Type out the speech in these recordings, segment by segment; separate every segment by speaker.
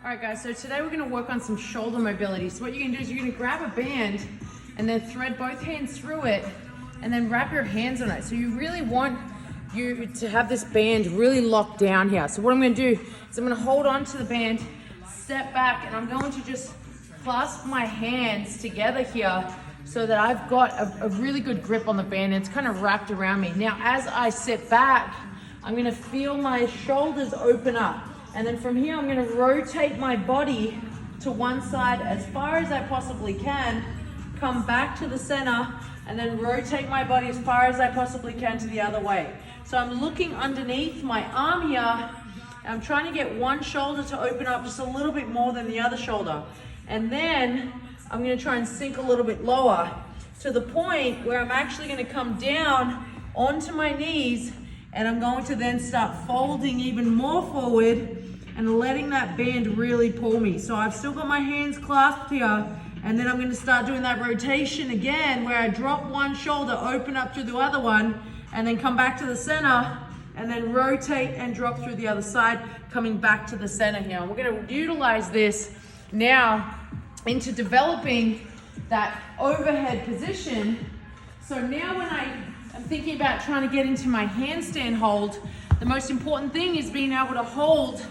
Speaker 1: All right guys, so today we're gonna work on some shoulder mobility. So what you're gonna do is you're gonna grab a band and then thread both hands through it and then wrap your hands on it. So you really want you to have this band really locked down here. So what I'm gonna do is I'm gonna hold on to the band, step back, and I'm going to just clasp my hands together here so that I've got a really good grip on the band and it's kind of wrapped around me. Now, as I sit back, I'm gonna feel my shoulders open up. And then from here, I'm gonna rotate my body to one side as far as I possibly can, come back to the center, and then rotate my body as far as I possibly can to the other way. So I'm looking underneath my arm here, and I'm trying to get one shoulder to open up just a little bit more than the other shoulder. And then I'm gonna try and sink a little bit lower to the point where I'm actually gonna come down onto my knees, and I'm going to then start folding even more forward and letting that band really pull me. So I've still got my hands clasped here, and then I'm gonna start doing that rotation again where I drop one shoulder, open up through the other one, and then come back to the center, and then rotate and drop through the other side, coming back to the center here. And we're gonna utilize this now into developing that overhead position. So now when I'm thinking about trying to get into my handstand hold, the most important thing is being able to hold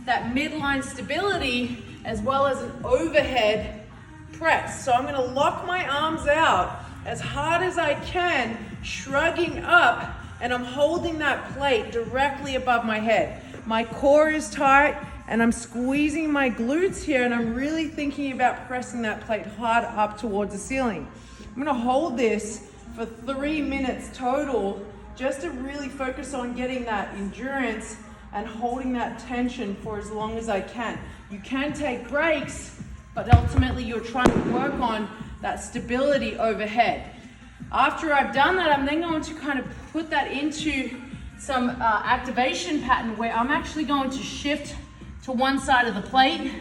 Speaker 1: that midline stability as well as an overhead press. So I'm gonna lock my arms out as hard as I can, shrugging up, and I'm holding that plate directly above my head. My core is tight and I'm squeezing my glutes here, and I'm really thinking about pressing that plate hard up towards the ceiling. I'm gonna hold this for 3 minutes total, just to really focus on getting that endurance and holding that tension for as long as I can. You can take breaks, but ultimately you're trying to work on that stability overhead. After I've done that, I'm then going to kind of put that into some activation pattern where I'm actually going to shift to one side of the plate,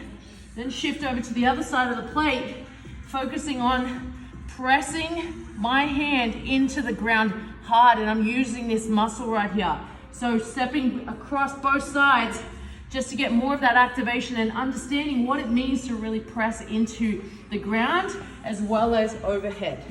Speaker 1: then shift over to the other side of the plate, focusing on pressing my hand into the ground hard, and I'm using this muscle right here. So stepping across both sides just to get more of that activation and understanding what it means to really press into the ground as well as overhead.